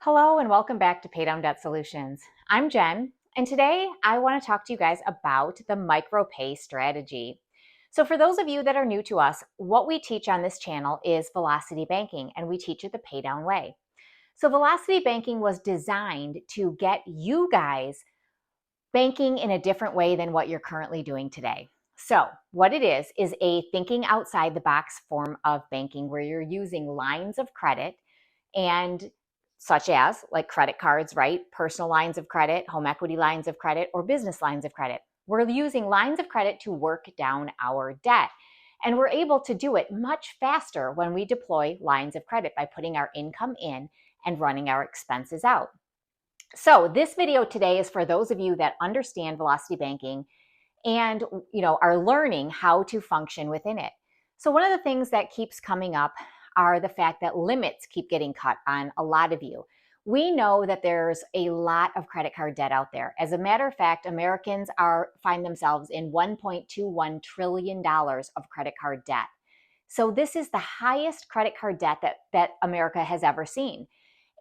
Hello and welcome back to Pay Down Debt Solutions. I'm Jen, and today I want to talk to you guys about the Micropay strategy. So for those of you that are new to us, what we teach on this channel is velocity banking, and we teach it the pay down way. So velocity banking was designed to get you guys banking in a different way than what you're currently doing today. So what it is a thinking outside the box form of banking where you're using lines of credit and such as like credit cards, right? Personal lines of credit, home equity lines of credit, or business lines of credit. We're using lines of credit to work down our debt. And we're able to do it much faster when we deploy lines of credit by putting our income in and running our expenses out. So this video today is for those of you that understand velocity banking and are learning how to function within it. So one of the things that keeps coming up are the fact that limits keep getting cut on a lot of you. We know that there's a lot of credit card debt out there. As a matter of fact, Americans find themselves in $1.21 trillion of credit card debt. So this is the highest credit card debt that America has ever seen.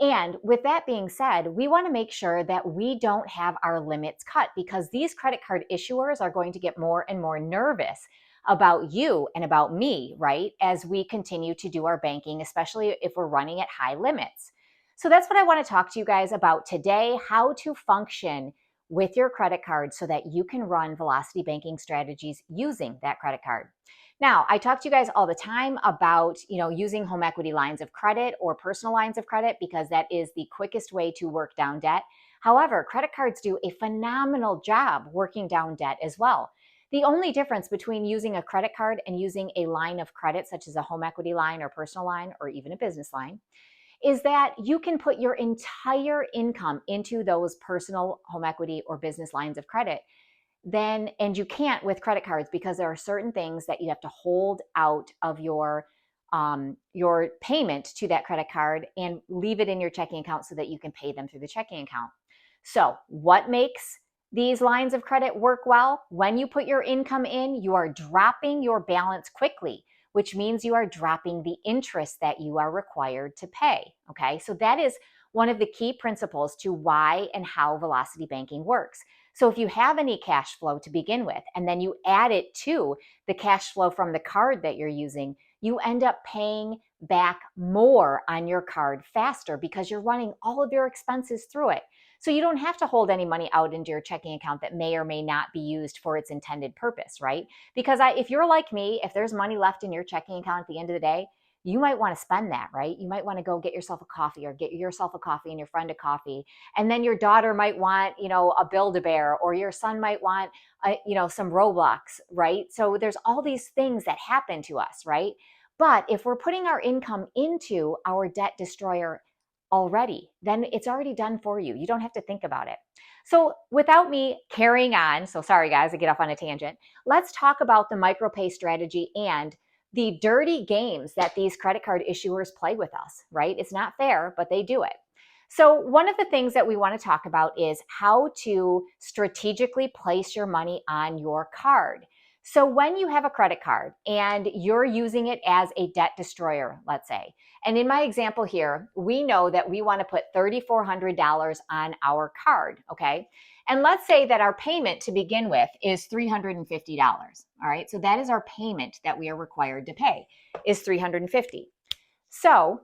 And with that being said, we want to make sure that we don't have our limits cut because these credit card issuers are going to get more and more nervous about you and about me, right? As we continue to do our banking, especially if we're running at high limits. So that's what I want to talk to you guys about today, how to function with your credit card so that you can run velocity banking strategies using that credit card. Now, I talk to you guys all the time about, using home equity lines of credit or personal lines of credit because that is the quickest way to work down debt. However, credit cards do a phenomenal job working down debt as well. The only difference between using a credit card and using a line of credit, such as a home equity line or personal line or even a business line, is that you can put your entire income into those personal home equity or business lines of credit and you can't with credit cards because there are certain things that you have to hold out of your payment to that credit card and leave it in your checking account so that you can pay them through the checking account. So what makes these lines of credit work well? When you put your income in, you are dropping your balance quickly, which means you are dropping the interest that you are required to pay. Okay, so that is one of the key principles to why and how velocity banking works. So if you have any cash flow to begin with, and then you add it to the cash flow from the card that you're using, you end up paying back more on your card faster because you're running all of your expenses through it. So you don't have to hold any money out into your checking account that may or may not be used for its intended purpose, right? Because if you're like me, if there's money left in your checking account at the end of the day, you might want to spend that, right? You might want to go get yourself a coffee or get yourself a coffee and your friend a coffee. And then your daughter might want, a Build-A-Bear, or your son might want, some Roblox, right? So there's all these things that happen to us, right? But if we're putting our income into our debt destroyer already, then it's already done for you. You don't have to think about it. So without me carrying on, so sorry guys, I get off on a tangent. Let's talk about the Micropay strategy and the dirty games that these credit card issuers play with us, right? It's not fair, but they do it. So one of the things that we want to talk about is how to strategically place your money on your card. So when you have a credit card and you're using it as a debt destroyer, let's say, and in my example here, we know that we want to put $3,400 on our card, okay? And let's say that our payment to begin with is $350, all right? So that is our payment that we are required to pay, is $350. So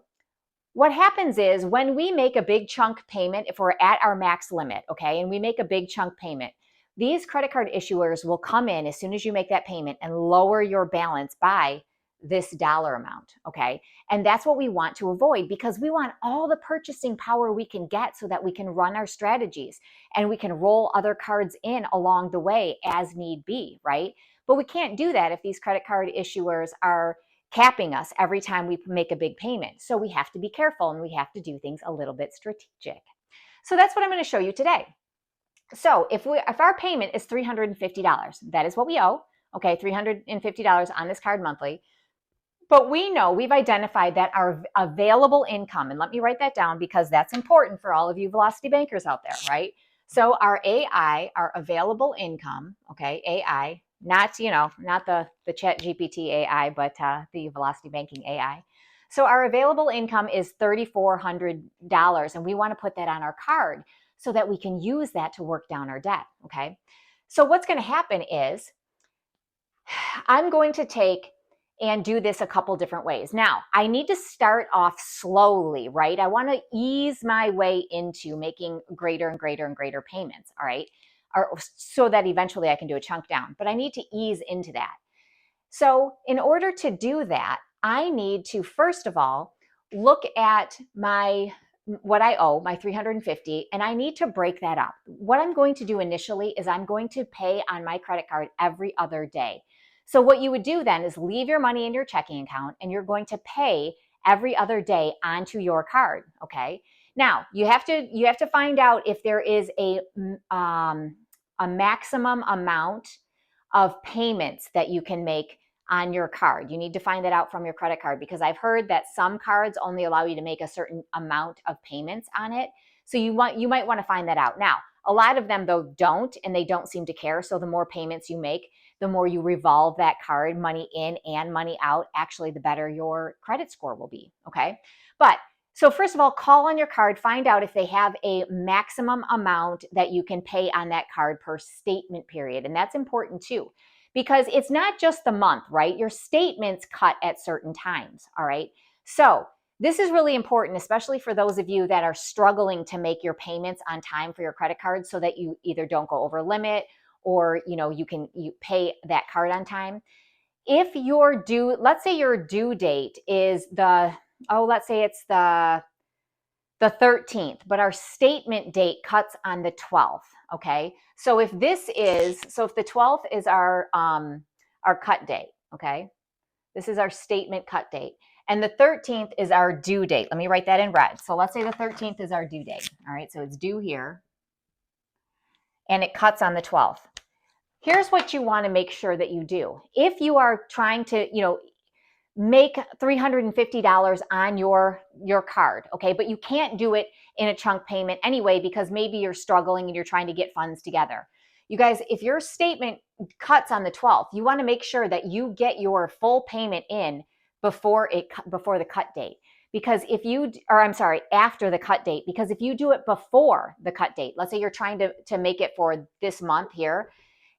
what happens is when we make a big chunk payment, if we're at our max limit, okay, and we make a big chunk payment, these credit card issuers will come in as soon as you make that payment and lower your balance by this dollar amount, okay? And that's what we want to avoid because we want all the purchasing power we can get so that we can run our strategies and we can roll other cards in along the way as need be, right? But we can't do that if these credit card issuers are capping us every time we make a big payment. So we have to be careful and we have to do things a little bit strategic. So that's what I'm going to show you today. So if our payment is $350, that is what we owe, okay, $350 on this card monthly. But we know we've identified that our available income, and let me write that down because that's important for all of you velocity bankers out there, right? So our AI, our available income, okay, AI, not the chat GPT AI, but the velocity banking AI. So our available income is $3,400, and we want to put that on our card so that we can use that to work down our debt, okay? So what's going to happen is I'm going to take and do this a couple different ways. Now, I need to start off slowly, right? I want to ease my way into making greater and greater and greater payments, all right? So that eventually I can do a chunk down, but I need to ease into that. So in order to do that, I need to, first of all, look at what I owe, my 350, and I need to break that up. What I'm going to do initially is I'm going to pay on my credit card every other day. So what you would do then is leave your money in your checking account and you're going to pay every other day onto your card, okay? Now, you have to find out if there is a maximum amount of payments that you can make on your card. You need to find that out from your credit card, because I've heard that some cards only allow you to make a certain amount of payments on it. So you might want to find that out. Now, a lot of them though don't, and they don't seem to care. So the more payments you make, the more you revolve that card, money in and money out, actually the better your credit score will be, okay? But so first of all, call on your card, find out if they have a maximum amount that you can pay on that card per statement period. And that's important too, because it's not just the month, right? Your statements cut at certain times, all right? So this is really important, especially for those of you that are struggling to make your payments on time for your credit card, so that you either don't go over limit or you pay that card on time. If let's say your due date is let's say it's the 13th, but our statement date cuts on the 12th, okay? So if the 12th is our cut date, okay? This is our statement cut date. And the 13th is our due date. Let me write that in red. So let's say the 13th is our due date, all right? So it's due here, and it cuts on the 12th. Here's what you want to make sure that you do. If you are trying to, make $350 on your card, okay? But you can't do it in a chunk payment anyway, because maybe you're struggling and you're trying to get funds together. You guys, if your statement cuts on the 12th, you want to make sure that you get your full payment in before the cut date. Because after the cut date, because if you do it before the cut date, let's say you're trying to make it for this month here,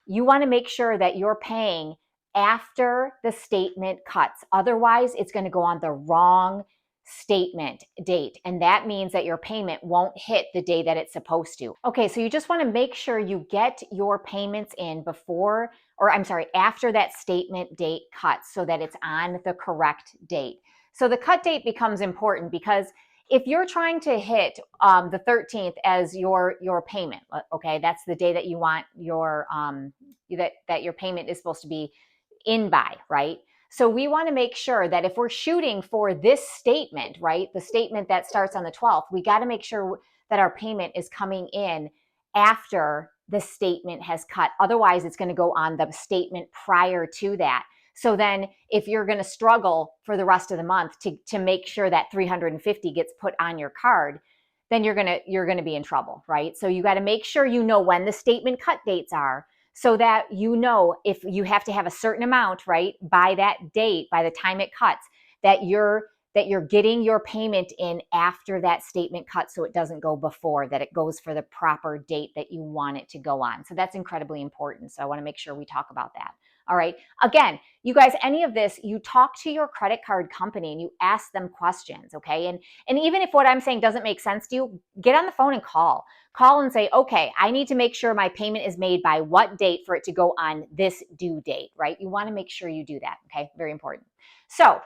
you want to make sure that you're paying after the statement cuts. Otherwise, it's going to go on the wrong statement date. And that means that your payment won't hit the day that it's supposed to. Okay, so you just want to make sure you get your payments in after that statement date cuts, so that it's on the correct date. So the cut date becomes important, because if you're trying to hit the 13th as your payment, okay, that's the day that you want that your payment is supposed to be in by, right? So we want to make sure that if we're shooting for this statement, right, the statement that starts on the 12th, we got to make sure that our payment is coming in after the statement has cut. Otherwise, it's going to go on the statement prior to that. So then if you're going to struggle for the rest of the month to make sure that 350 gets put on your card, then you're going to be in trouble, right? So you got to make sure you know when the statement cut dates are, so that you know if you have to have a certain amount, right, by that date, by the time it cuts, that you're getting your payment in after that statement cut, so it doesn't go before, that it goes for the proper date that you want it to go on. So that's incredibly important. So I want to make sure we talk about that. All right. Again, you guys, any of this, you talk to your credit card company and you ask them questions, okay? And even if what I'm saying doesn't make sense to you, get on the phone and call and say, okay, I need to make sure my payment is made by what date for it to go on this due date, right? You want to make sure you do that, okay? Very important. So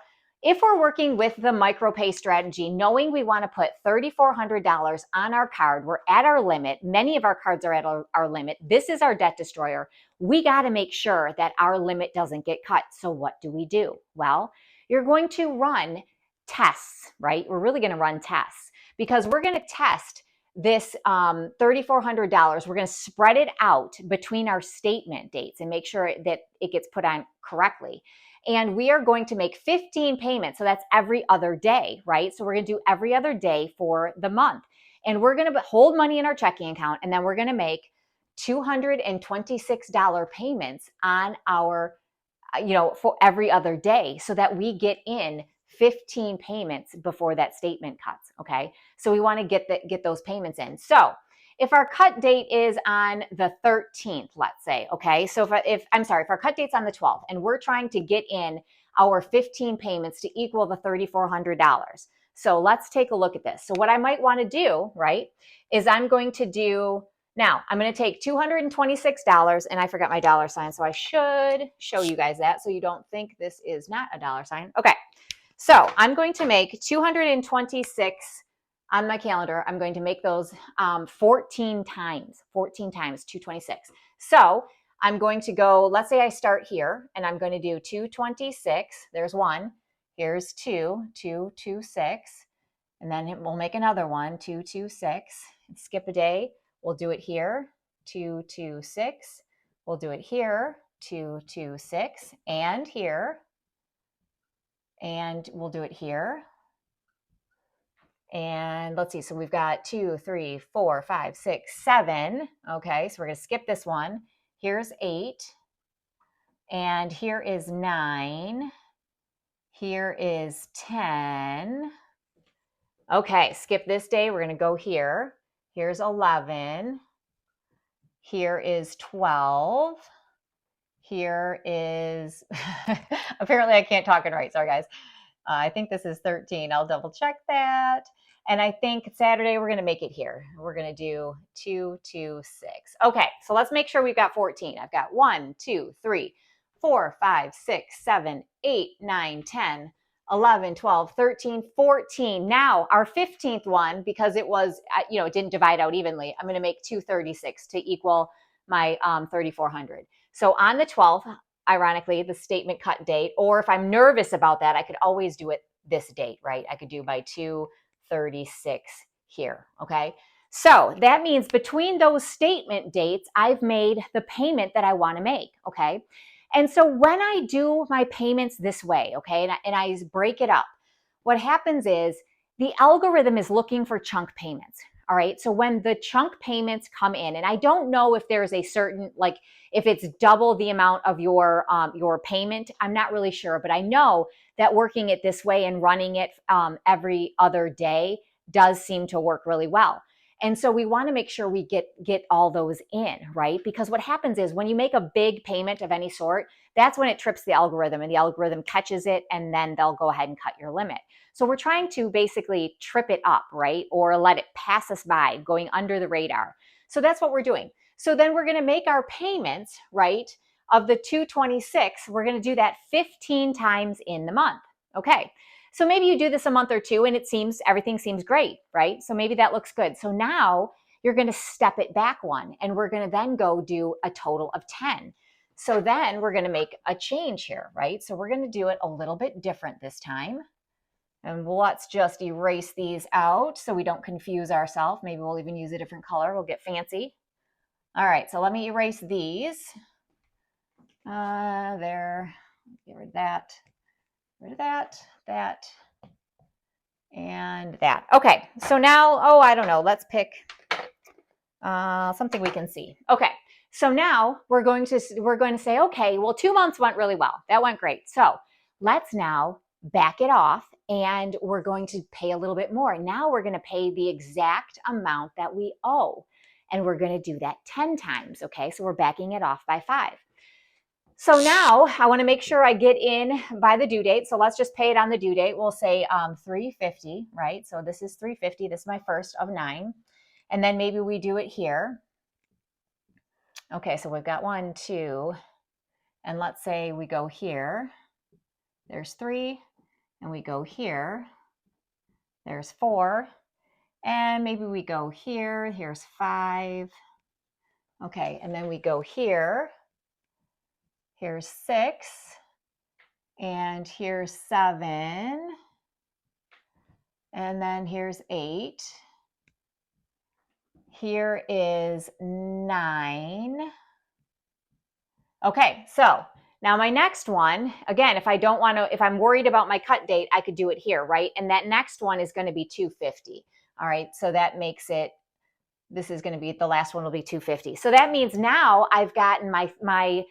if we're working with the Micropay strategy, knowing we want to put $3,400 on our card, we're at our limit. Many of our cards are at our limit. This is our debt destroyer. We got to make sure that our limit doesn't get cut. So what do? Well, you're going to run tests, right? We're really going to run tests, because we're going to test this $3,400. We're going to spread it out between our statement dates and make sure that it gets put on correctly. And we are going to make 15 payments. So that's every other day, right? So we're going to do every other day for the month. And we're going to hold money in our checking account, and then we're going to make $226 payments on our, for every other day, so that we get in 15 payments before that statement cuts, okay? So we want to get those payments in. So if our cut date is on the 13th, let's say, okay? So if our cut date's on the 12th and we're trying to get in our 15 payments to equal the $3,400. So let's take a look at this. So what I might want to do, right, is I'm going to take $226, and I forgot my dollar sign, so I should show you guys that so you don't think this is not a dollar sign. Okay, so I'm going to make 226 on my calendar. I'm going to make those 14 times 226. So I'm going to go, let's say I start here, and I'm going to do 226. There's one. Here's 226. And then we'll make another one, 226. Skip a day. We'll do it here, 226. We'll do it here, 226. And here. And we'll do it here. And let's see, so we've got 2, 3, 4, 5, 6, 7. Okay, so we're going to skip this one. Here's 8. And here is 9. Here is 10. Okay, skip this day. We're going to go here. Here's 11. Here is 12. Here is, apparently I can't talk it right. Sorry, guys. I think this is 13. I'll double check that. And I think Saturday we're going to make it here. We're going to do 2, 2, 6. Okay, so let's make sure we've got 14. I've got 1, 2, 3, 4, 5, 6, 7, 8, 9, 10, 11, 12, 13, 14. Now our 15th one, because it was, it didn't divide out evenly, I'm going to make 236 to equal my 3,400. So on the 12th, ironically, the statement cut date, or if I'm nervous about that, I could always do it this date, right? I could do by 236 here, okay? So that means between those statement dates, I've made the payment that I want to make, okay? And so when I do my payments this way, okay, and I break it up, what happens is the algorithm is looking for chunk payments. All right. So when the chunk payments come in, and I don't know if there's a certain, like if it's double the amount of your payment, I'm not really sure, but I know that working it this way and running it every other day does seem to work really well. And so we want to make sure we get all those in, right? Because what happens is when you make a big payment of any sort, that's when it trips the algorithm, and the algorithm catches it, and then they'll go ahead and cut your limit. So we're trying to basically trip it up, right? Or let it pass us by, going under the radar. So that's what we're doing. So then we're going to make our payments, right? Of the 226, we're going to do that 15 times in the month. Okay. So maybe you do this a month or two and everything seems great, right? So maybe that looks good. So now you're going to step it back one, and we're going to then go do a total of 10. So then we're going to make a change here, right? So we're going to do it a little bit different this time. And let's just erase these out so we don't confuse ourselves. Maybe we'll even use a different color. We'll get fancy. All right, so let me erase these. There, get rid of that. That, and that. Okay, so now, I don't know. Let's pick something we can see. Okay, so now we're going to say, okay, well, 2 months went really well. That went great. So let's now back it off, and we're going to pay a little bit more. Now we're going to pay the exact amount that we owe, and we're going to do that 10 times. Okay, so we're backing it off by 5. So now I want to make sure I get in by the due date. So let's just pay it on the due date. We'll say $350, right? So this is $350. This is my first of 9. And then maybe we do it here. Okay, so we've got 1, 2, and let's say we go here. There's 3, and we go here. There's 4, and maybe we go here. Here's 5. Okay, and then we go here. Here's 6, and here's 7, and then here's 8. Here is 9. Okay, so now my next one, again, if I'm worried about my cut date, I could do it here, right? And that next one is going to be 250. All right, so that makes it, this is going to be, the last one will be 250. So that means now I've gotten my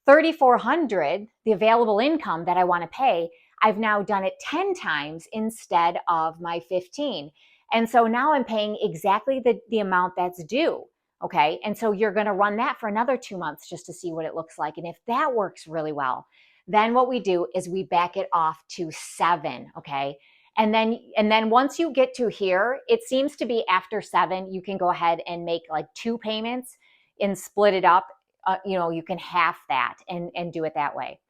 $3,400, the available income that I want to pay, I've now done it 10 times instead of my 15. And so now I'm paying exactly the amount that's due. Okay. And so you're going to run that for another 2 months just to see what it looks like. And if that works really well, then what we do is we back it off to 7. Okay. And then once you get to here, it seems to be after 7, you can go ahead and make like 2 payments and split it up. You can half that and do it that way.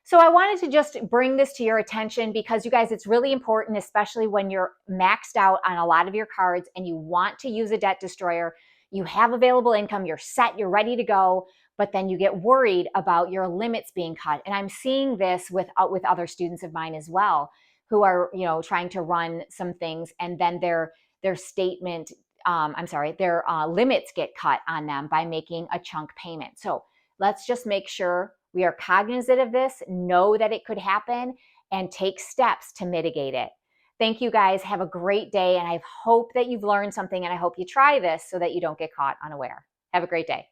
So I wanted to just bring this to your attention because you guys, it's really important, especially when you're maxed out on a lot of your cards and you want to use a debt destroyer. You have available income, you're set, you're ready to go, but then you get worried about your limits being cut. And I'm seeing this with other students of mine as well, who are trying to run some things, and then their statement, their limits get cut on them by making a chunk payment. So let's just make sure we are cognizant of this, know that it could happen, and take steps to mitigate it. Thank you guys. Have a great day. And I hope that you've learned something, and I hope you try this so that you don't get caught unaware. Have a great day.